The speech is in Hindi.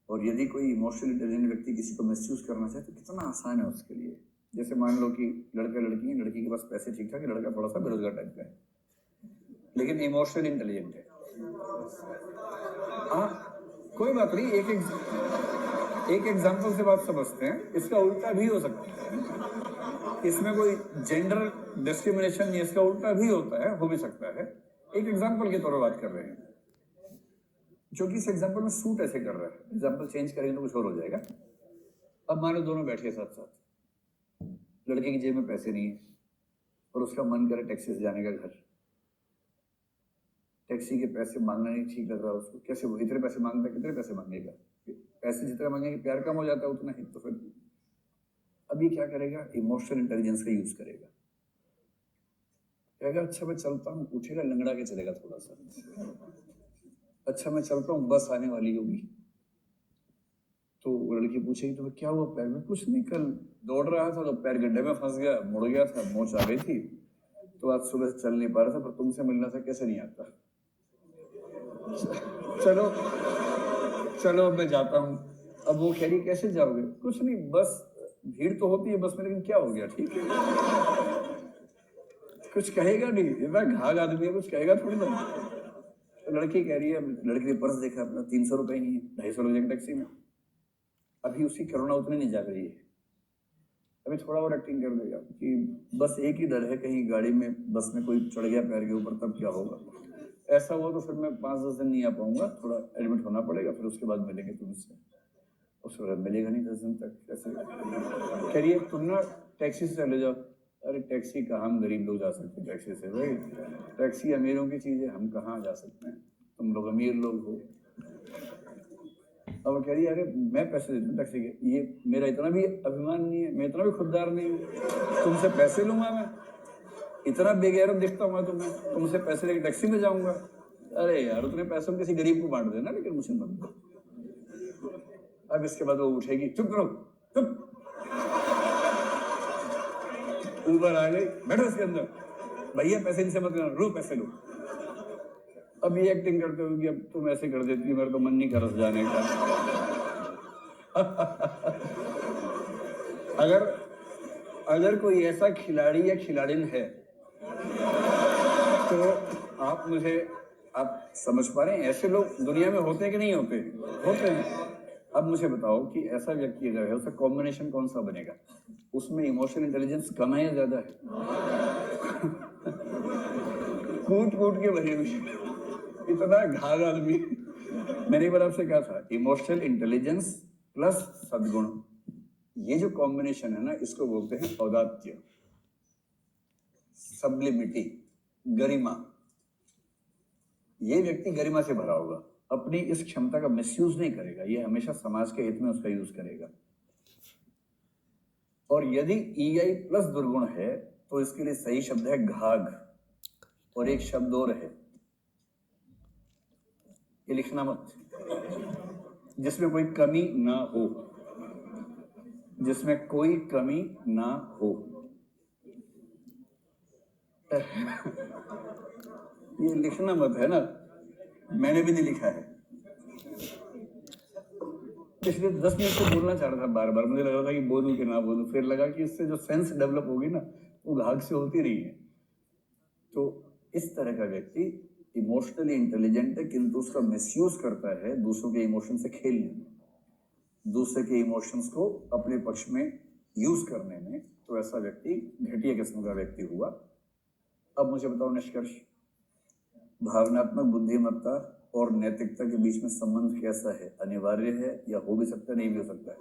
और यदि कोई इमोशनल इंटेलिजेंट व्यक्ति किसी को मिसयूज करना चाहे तो कितना आसान है उसके लिए। जैसे मान लो कि लड़का लड़की है, लड़की के पास पैसे ठीक ठाक है, लड़का थोड़ा सा बेरोजगार टाइप का है, लेकिन इमोशनल इंटेलिजेंट है। हाँ, कोई बात नहीं, एक एग्जाम्पल से बात समझते हैं। इसका उल्टा भी हो सकता है, इसमें कोई जेंडर डिस्क्रिमिनेशन नहीं, इसका उल्टा भी होता है, हो भी सकता है। एक एग्जाम्पल के तौर पर बात कर रहे हैं, जो कि इस एग्जाम्पल में सूट ऐसे कर रहा है, एग्जाम्पल चेंज करेंगे तो कुछ और हो जाएगा। अब मान लो दोनों बैठे साथ साथ, लड़के की जेब में पैसे नहीं है और उसका मन करे टैक्सी से जाने का घर। टैक्सी के पैसे मांगना नहीं ठीक लग रहा उसको, कैसे वो इतने पैसे मांगता है, कितने पैसे मांगेगा? पैसे जितना मांगेंगे प्यार कम हो जाता है उतना ही। तो फिर अभी क्या करेगा? इमोशनल इंटेलिजेंस का यूज करेगा। कहेगा अच्छा मैं चलता हूँ, उठेगा लंगड़ा के चलेगा थोड़ा सा, अच्छा मैं चलता हूँ बस आने वाली होगी। तो लड़की पूछेगी तो क्या हुआ पैर में? कुछ नहीं, कल दौड़ रहा था तो पैर गड्ढे में फंस गया, मुड़ गया था, मोच आ गई थी, तो आज सुबह से चल नहीं पा रहा था, पर तुमसे मिलना था, कैसे नहीं आता? चलो चलो मैं जाता हूँ। अब वो कह रही कैसे जाओगे? कुछ नहीं, बस भीड़ तो होती है बस में, लेकिन क्या हो गया, ठीक है। कुछ कहेगा नहीं, इतना घाघ आदमी है, कुछ कहेगा थोड़ी ना। तो लड़की कह रही है, लड़की ने पर्स देखा अपना, 300 रुपए ही है, 250 रुपए टैक्सी में। अभी उसकी करुणा उतनी नहीं जाग रही है, अभी थोड़ा और एक्टिंग कर देगा कि बस एक ही डर है, कहीं गाड़ी में बस में कोई चढ़ गया पैर के ऊपर, तब क्या होगा? ऐसा हुआ तो फिर मैं 5-10 दिन नहीं आ पाऊंगा, थोड़ा एडमिट होना पड़ेगा, फिर उसके बाद मिलेंगे तुमसे। उसको मिलेगा नहीं 10 दिन तक, कैसे? कह रही है तुम ना टैक्सी से चले जाओ। अरे टैक्सी कहाँ, हम गरीब लोग जा सकते हैं टैक्सी से? भाई टैक्सी अमीरों की चीज है, हम कहाँ जा सकते हैं, तुम लोग अमीर लोग हो। अब कह रही है अरे मैं पैसे देता हूँ टैक्सी के, ये मेरा इतना भी अभिमान नहीं है, मैं इतना भी खुददार नहीं हूँ, तुमसे पैसे लूंगा मैं? इतना बेगैरत दिखता हूँ तुम्हें, तुमसे पैसे लेके टैक्सी में जाऊंगा? अरे यार उतने पैसे में किसी गरीब को बांट देना, लेकिन मुझे मत दो। अब इसके बाद वो उठेगी, चुप करो चुप, ऊबर आ गई, बैठो इसके अंदर, भैया पैसे इनसे मत लेना, लो पैसे लो। अब ये एक्टिंग करते हो कि अब तुम ऐसे कर देती, मेरा तो मन नहीं कर रहा जाने का। अगर कोई ऐसा खिलाड़ी या खिलाड़िन है तो आप समझ पा रहे हैं, ऐसे लोग दुनिया में होते हैं कि नहीं होते? होते हैं। अब मुझे बताओ कि ऐसा व्यक्ति अगर है, उसका कॉम्बिनेशन कौन सा बनेगा? उसमें इमोशनल इंटेलिजेंस कम है या ज्यादा है? कूट कूट के भरे हुए, इतना घाघ आदमी। मैंने एक बार आपसे कहा था, इमोशनल इंटेलिजेंस प्लस सद्गुण, ये जो कॉम्बिनेशन है ना, इसको बोलते हैं औदात्य, सब्लिमिटी, गरिमा। ये व्यक्ति गरिमा से भरा होगा, अपनी इस क्षमता का मिसयूज नहीं करेगा, ये हमेशा समाज के हित में उसका यूज करेगा। और यदि ईआई प्लस दुर्गुण है तो इसके लिए सही शब्द है घाघ, और एक शब्द और है, ये लिखना मत, जिसमें कोई कमी ना हो, जिसमें कोई कमी ना हो। ये लिखना मत है ना, मैंने भी नहीं लिखा है। पिछले 10 मिनट से बोलना चाह रहा था, बार बार मुझे लग रहा था कि बोलूं कि ना बोलूं, फिर लगा कि इससे जो सेंस डेवलप होगी ना, वो घाघ से होती रही है। तो इस तरह का व्यक्ति इमोशनली इंटेलिजेंट है, किंतु उसका मिसयूज करता है दूसरों के इमोशन से खेलने में, दूसरे के इमोशंस को अपने पक्ष में यूज करने में। तो ऐसा व्यक्ति घटिया किस्म का व्यक्ति हुआ। अब मुझे बताओ निष्कर्ष, भावनात्मक बुद्धिमत्ता और नैतिकता के बीच में संबंध कैसा है? अनिवार्य है या हो भी सकता है, नहीं भी हो सकता है?